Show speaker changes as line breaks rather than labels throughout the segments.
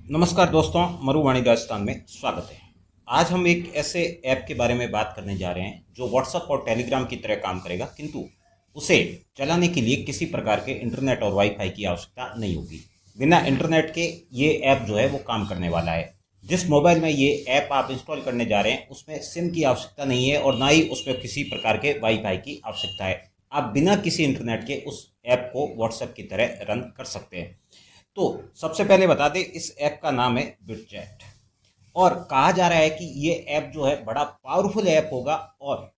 नमस्कार दोस्तों, मरुवाणी राजस्थान में स्वागत है। आज हम एक ऐसे ऐप के बारे में बात करने जा रहे हैं जो व्हाट्सएप और टेलीग्राम की तरह काम करेगा, किंतु उसे चलाने के लिए किसी प्रकार के इंटरनेट और वाईफाई की आवश्यकता नहीं होगी। बिना इंटरनेट के ये ऐप जो है वो काम करने वाला है। जिस मोबाइल में ये ऐप आप इंस्टॉल करने जा रहे हैं उसमें सिम की आवश्यकता नहीं है और ना ही उसमें किसी प्रकार के वाईफाई की आवश्यकता है। आप बिना किसी इंटरनेट के उस ऐप को व्हाट्सएप की तरह रन कर सकते हैं। तो सबसे पहले बता दें, इस ऐप का नाम है बिटचैट और कहा जा रहा है कि ये ऐप जो है बड़ा पावरफुल ऐप होगा और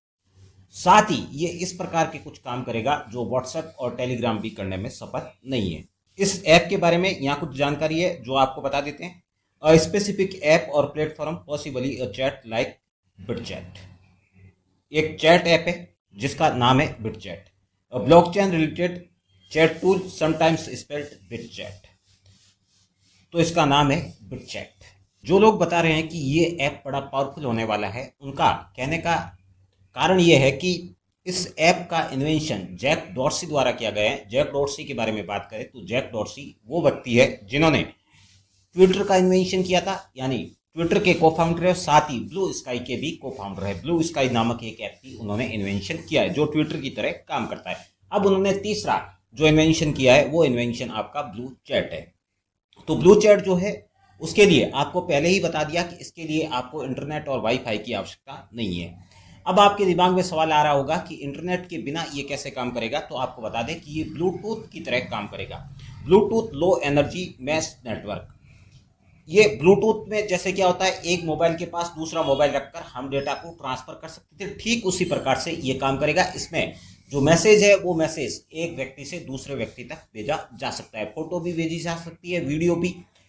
साथ ही ये इस प्रकार के कुछ काम करेगा जो व्हाट्सएप और टेलीग्राम भी करने में सफल नहीं है। इस ऐप के बारे में यहाँ कुछ जानकारी है जो आपको बता देते हैं। अ स्पेसिफिक ऐप और platform possibly a chat like Bitchat. एक चैट ऐप है जिसका नाम है Bitchat. A blockchain related chat tool sometimes spelled Bitchat. तो इसका नाम है बिटचैट। जो लोग बता रहे हैं कि ये ऐप बड़ा पावरफुल होने वाला है, उनका कहने का कारण ये है कि इस ऐप का इन्वेंशन जैक डॉर्सी द्वारा किया गया है। जैक डॉर्सी के बारे में बात करें तो जैक डॉर्सी वो व्यक्ति है जिन्होंने ट्विटर का इन्वेंशन किया था, यानी ट्विटर के को फाउंडर है, साथ ही ब्लू स्काई के भी को फाउंडर है। ब्लू स्काई नामक एक ऐप की उन्होंने इन्वेंशन किया है जो ट्विटर की तरह काम करता है। अब उन्होंने तीसरा जो इन्वेंशन किया है वो इन्वेंशन आपका ब्लू चैट है। तो ब्लू चैट जो है उसके लिए आपको पहले ही बता दिया कि इसके लिए आपको इंटरनेट और वाईफाई की आवश्यकता नहीं है। अब आपके दिमाग में सवाल आ रहा होगा कि इंटरनेट के बिना ये कैसे काम करेगा, तो आपको बता दें कि ये ब्लूटूथ की तरह काम करेगा। Bluetooth low energy mesh network. ये ब्लूटूथ में जैसे क्या होता है, एक मोबाइल के पास दूसरा मोबाइल रखकर हम डेटा को ट्रांसफर कर सकते थे, ठीक उसी प्रकार से ये काम करेगा। इसमें जो मैसेज है वो मैसेज एक व्यक्ति से दूसरे व्यक्ति तक भेजा जा सकता है। फोटो भी भेजी जा सकती है, वीडियो भी,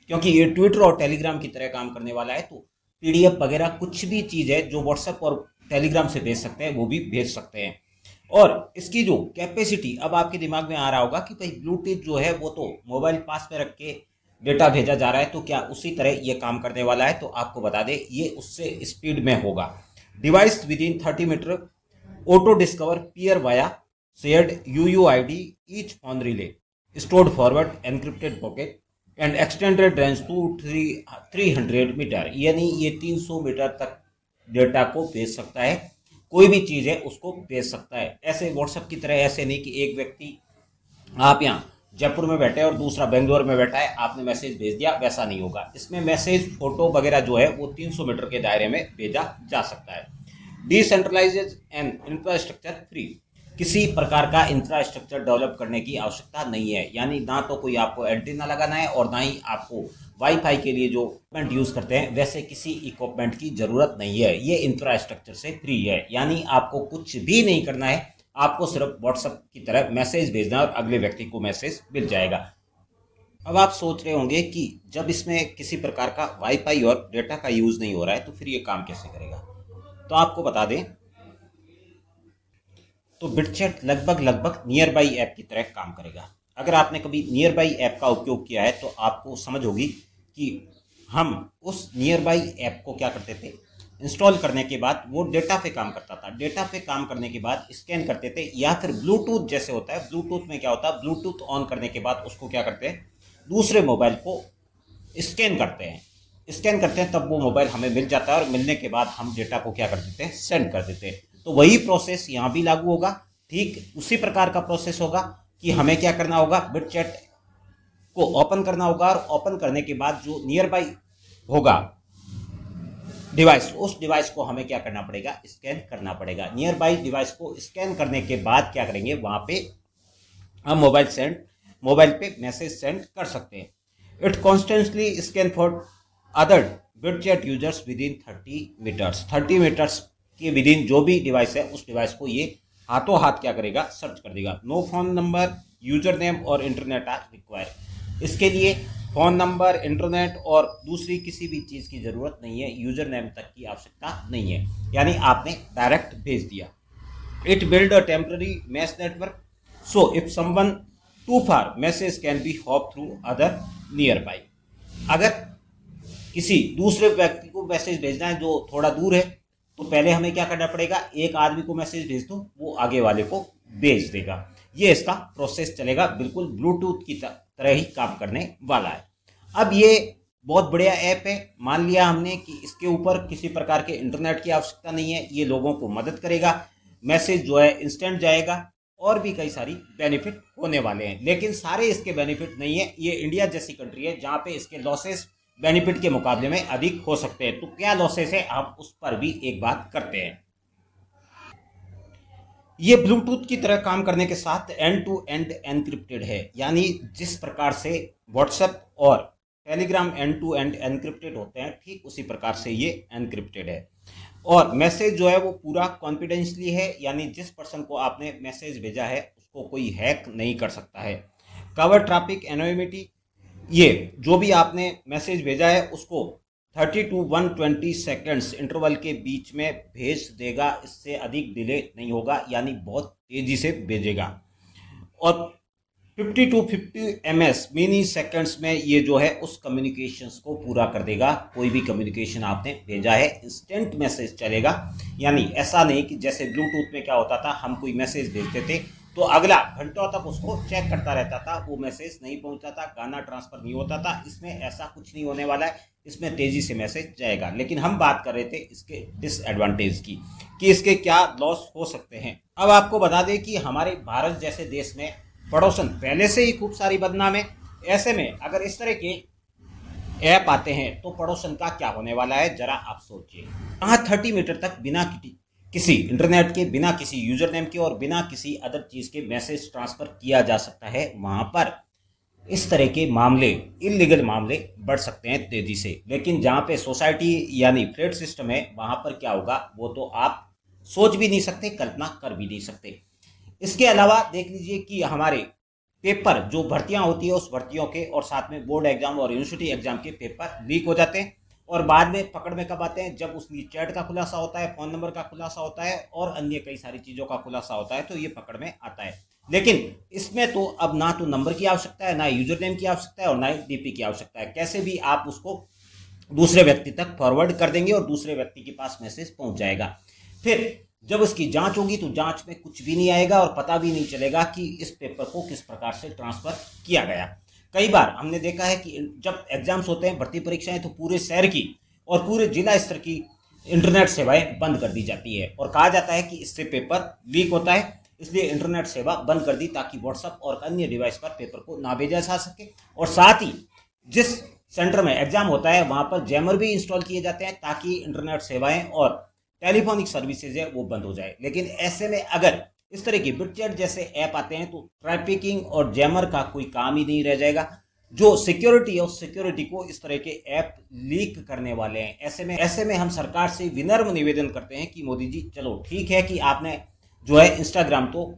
क्योंकि ये ट्विटर और टेलीग्राम की तरह काम करने वाला है। तो पीडीएफ वगैरह कुछ भी चीज़ है जो व्हाट्सएप और टेलीग्राम से भेज सकते हैं वो भी भेज सकते हैं। और इसकी जो कैपेसिटी, अब आपके दिमाग में आ रहा होगा कि भाई ब्लूटूथ जो है वो तो मोबाइल पास में रख के डेटा भेजा जा रहा है, तो क्या उसी तरह ये काम करने वाला है? तो आपको बता दें ये उससे स्पीड में होगा। Device within 30 metre, auto discover peer via shared UUID each phone relay, stored forward encrypted packet and extended range to 300 metre, यानी ये 300 मीटर तक डेटा को भेज सकता है। कोई भी चीज़ है उसको भेज सकता है। ऐसे व्हाट्सएप की तरह ऐसे नहीं कि एक व्यक्ति आप यहाँ जयपुर में बैठे और दूसरा बेंगलोर में बैठा है, आपने मैसेज भेज दिया, वैसा नहीं होगा। इसमें मैसेज फोटो वगैरह जो है वो 300 मीटर के दायरे में भेजा जा सकता है। Decentralised and infrastructure free. किसी प्रकार का इंफ्रास्ट्रक्चर डेवलप करने की आवश्यकता नहीं है, यानी ना तो कोई आपको एंटीना लगाना है और ना ही आपको वाईफाई के लिए जो इक्विपमेंट यूज़ करते हैं वैसे किसी इक्विपमेंट की ज़रूरत नहीं है। ये इंफ्रास्ट्रक्चर से फ्री है, यानी आपको कुछ भी नहीं करना है। आपको सिर्फ व्हाट्सएप की तरह मैसेज भेजना है और अगले व्यक्ति को मैसेज मिल जाएगा। अब आप सोच रहे होंगे कि जब इसमें किसी प्रकार का वाईफाई और डेटा का यूज़ नहीं हो रहा है तो फिर ये काम कैसे करेगा? तो आपको बता दें, तो बिटचैट लगभग लगभग नियर बाई ऐप की तरह काम करेगा। अगर आपने कभी नियर बाई ऐप का उपयोग किया है तो आपको समझ होगी कि हम उस नियर बाई ऐप को क्या करते थे, इंस्टॉल करने के बाद वो डेटा पे काम करता था। डेटा पे काम करने के बाद स्कैन करते थे, या फिर ब्लूटूथ जैसे होता है, ब्लूटूथ में क्या होता है, ब्लूटूथ ऑन करने के बाद उसको क्या करते हैं, दूसरे मोबाइल को स्कैन करते हैं। स्कैन करते हैं तब वो मोबाइल हमें मिल जाता है और मिलने के बाद हम डेटा को क्या कर देते हैं, सेंड कर देते हैं। तो वही प्रोसेस यहाँ भी लागू होगा। ठीक उसी प्रकार का प्रोसेस होगा कि हमें क्या करना होगा, बिटचैट को ओपन करना होगा और ओपन करने के बाद जो नियर बाई होगा डिवाइस, उस डिवाइस को हमें क्या करना पड़ेगा, स्कैन करना पड़ेगा। नियर बाई डिवाइस को स्कैन करने के बाद क्या करेंगे, वहाँ पे हम मोबाइल पे मैसेज सेंड कर सकते हैं। It constantly scan for other Bitchat users within 30 metres. 30 metres के विद इन जो भी डिवाइस है उस डिवाइस को ये हाथों हाथ क्या करेगा, सर्च कर देगा। No phone number, user name और इंटरनेट आर रिक्वायर्ड। इसके लिए फ़ोन नंबर, इंटरनेट और दूसरी किसी भी चीज़ की ज़रूरत नहीं है, यूज़र नेम तक की आवश्यकता नहीं है, यानी आपने डायरेक्ट भेज दिया। It build a temporary mesh network, so if someone too far message can be hop through other nearby. अगर किसी दूसरे व्यक्ति को मैसेज भेजना है जो थोड़ा दूर है, तो पहले हमें क्या करना पड़ेगा, एक आदमी को मैसेज भेज दो, वो आगे वाले को भेज देगा। ये इसका प्रोसेस चलेगा, बिल्कुल ब्लूटूथ की तरह ही काम करने वाला है। अब ये बहुत बढ़िया ऐप है। मान लिया हमने कि इसके ऊपर किसी प्रकार के इंटरनेट की आवश्यकता नहीं है, ये लोगों को मदद करेगा, मैसेज जो है इंस्टेंट जाएगा और भी कई सारी बेनिफिट होने वाले हैं। लेकिन सारे इसके बेनिफिट नहीं है। ये इंडिया जैसी कंट्री है जहाँ पे इसके लॉसेस बेनिफिट के मुकाबले में अधिक हो सकते हैं। तो क्या लॉसेस है, हम उस पर भी एक बात करते हैं। ये ब्लूटूथ की तरह काम करने के साथ एंड टू एंड एनक्रिप्टेड है, यानी जिस प्रकार से व्हाट्सएप और Telegram end to end encrypted होते हैं, ठीक उसी प्रकार से ये एनक्रिप्टेड है। और मैसेज जो है वो पूरा कॉन्फिडेंशियली है, यानी जिस पर्सन को आपने मैसेज भेजा है उसको कोई हैक नहीं कर सकता है। कवर ट्रैफिक एनोनिमिटी, ये जो भी आपने मैसेज भेजा है उसको 30 टू 120 सेकेंड्स इंटरवल के बीच में भेज देगा, इससे अधिक डिले नहीं होगा, यानी बहुत तेज़ी से भेजेगा। और 50 टू 50 ms मिनी सेकेंड्स में ये जो है उस कम्युनिकेशंस को पूरा कर देगा। कोई भी कम्युनिकेशन आपने भेजा है इंस्टेंट मैसेज चलेगा, यानी ऐसा नहीं कि जैसे ब्लूटूथ में क्या होता था, हम कोई मैसेज भेजते थे तो अगला घंटों तक उसको चेक करता रहता था, वो मैसेज नहीं पहुंचता था, गाना ट्रांसफर नहीं होता था। इसमें ऐसा कुछ नहीं होने वाला है, इसमें तेज़ी से मैसेज जाएगा। लेकिन हम बात कर रहे थे इसके डिसएडवांटेज की, कि इसके क्या लॉस हो सकते हैं। अब आपको बता दें कि हमारे भारत जैसे देश में पड़ोसन पहले से ही खूब सारी बदनाम है। ऐसे में अगर इस तरह के ऐप आते हैं तो पड़ोसन का क्या होने वाला है, जरा आप सोचिए। कहाँ 30 मीटर तक बिना किसी इंटरनेट के, बिना किसी यूजर नेम के और बिना किसी अदर चीज़ के मैसेज ट्रांसफ़र किया जा सकता है, वहाँ पर इस तरह के मामले, इलीगल मामले बढ़ सकते हैं तेज़ी से। लेकिन जहाँ पे सोसाइटी यानी फ्लैट सिस्टम है, वहाँ पर क्या होगा वो तो आप सोच भी नहीं सकते, कल्पना कर भी नहीं सकते। इसके अलावा देख लीजिए कि हमारे पेपर जो भर्तियां होती है उस भर्तियों के और साथ में बोर्ड एग्जाम और यूनिवर्सिटी एग्जाम के पेपर लीक हो जाते हैं, और बाद में पकड़ में कब आते हैं, जब उसकी चैट का खुलासा होता है, फ़ोन नंबर का खुलासा होता है और अन्य कई सारी चीज़ों का खुलासा होता है, तो ये पकड़ में आता है। लेकिन इसमें तो अब ना तो नंबर की आवश्यकता है, ना यूजर नेम की आवश्यकता है और ना ही डीपी की आवश्यकता है। कैसे भी आप उसको दूसरे व्यक्ति तक फॉरवर्ड कर देंगे और दूसरे व्यक्ति के पास मैसेज पहुंच जाएगा। फिर जब उसकी जांच होगी तो जांच में कुछ भी नहीं आएगा और पता भी नहीं चलेगा कि इस पेपर को किस प्रकार से ट्रांसफ़र किया गया। कई बार हमने देखा है कि जब एग्जाम्स होते हैं, भर्ती परीक्षाएं, तो पूरे शहर की और पूरे जिला स्तर की इंटरनेट सेवाएं बंद कर दी जाती है और कहा जाता है कि इससे पेपर लीक होता है, इसलिए इंटरनेट सेवा बंद कर दी ताकि व्हाट्सएप और अन्य डिवाइस पर पेपर को ना भेजा जा सके। और साथ ही जिस सेंटर में एग्जाम होता है वहाँ पर जैमर भी इंस्टॉल किए जाते हैं ताकि इंटरनेट सेवाएं और टेलीफोनिक सर्विसेज है वो बंद हो जाए। लेकिन ऐसे में अगर इस तरह की बिटचैट जैसे ऐप आते हैं तो ट्रैफिकिंग और जैमर का कोई काम ही नहीं रह जाएगा। जो सिक्योरिटी है उस सिक्योरिटी को इस तरह के ऐप लीक करने वाले हैं। ऐसे में हम सरकार से विनम्र निवेदन करते हैं कि मोदी जी, चलो ठीक है कि आपने जो है इंस्टाग्राम तो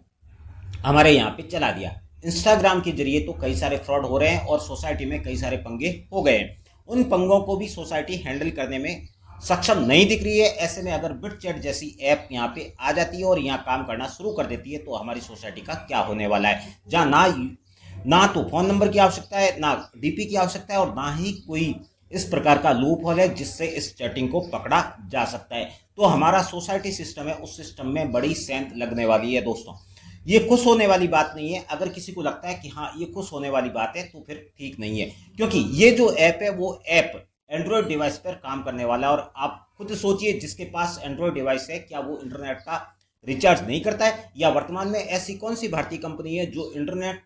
हमारे यहाँ पे चला दिया, इंस्टाग्राम के जरिए तो कई सारे फ्रॉड हो रहे हैं और सोसाइटी में कई सारे पंगे हो गए हैं। उन पंगों को भी सोसाइटी हैंडल करने में सक्षम नहीं दिख रही है। ऐसे में अगर बिटचैट जैसी ऐप यहाँ पे आ जाती है और यहाँ काम करना शुरू कर देती है तो हमारी सोसाइटी का क्या होने वाला है, जहाँ ना तो फ़ोन नंबर की आवश्यकता है, ना डीपी की आवश्यकता है और ना ही कोई इस प्रकार का लूप होल है जिससे इस चैटिंग को पकड़ा जा सकता है। तो हमारा सोसाइटी सिस्टम है, उस सिस्टम में बड़ी सेंध लगने वाली है। दोस्तों, ये खुश होने वाली बात नहीं है। अगर किसी को लगता है कि हाँ ये खुश होने वाली बात है तो फिर ठीक नहीं है, क्योंकि ये जो ऐप है वो ऐप एंड्रॉयड डिवाइस पर काम करने वाला है। और आप खुद सोचिए, जिसके पास एंड्रॉयड डिवाइस है क्या वो इंटरनेट का रिचार्ज नहीं करता है? या वर्तमान में ऐसी कौन सी भारतीय कंपनी है जो इंटरनेट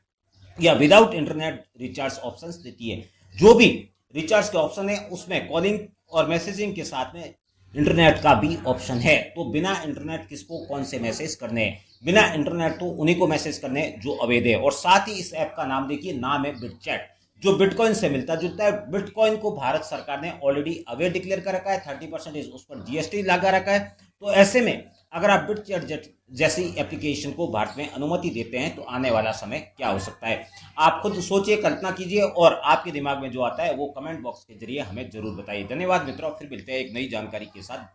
या विदाउट इंटरनेट रिचार्ज ऑप्शंस देती है? जो भी रिचार्ज के ऑप्शन है उसमें कॉलिंग और मैसेजिंग के साथ में इंटरनेट का भी ऑप्शन है। तो बिना इंटरनेट किसको कौन से मैसेज करने हैं? बिना इंटरनेट तो उन्हीं को मैसेज करने हैं जो अवैध है। और साथ ही इस ऐप का नाम देखिए, नाम है बिटचैट, जो बिटकॉइन से मिलता जुलता है। बिटकॉइन को भारत सरकार ने ऑलरेडी अवैध डिक्लेयर कर रखा है, 30% उस पर जीएसटी लगा रखा है। तो ऐसे में अगर आप बिटचैट जैसी एप्लीकेशन को भारत में अनुमति देते हैं तो आने वाला समय क्या हो सकता है? आप खुद सोचिए, कल्पना कीजिए और आपके दिमाग में जो आता है वो कमेंट बॉक्स के जरिए हमें जरूर बताइए। धन्यवाद मित्रों, फिर मिलते हैं एक नई जानकारी के साथ।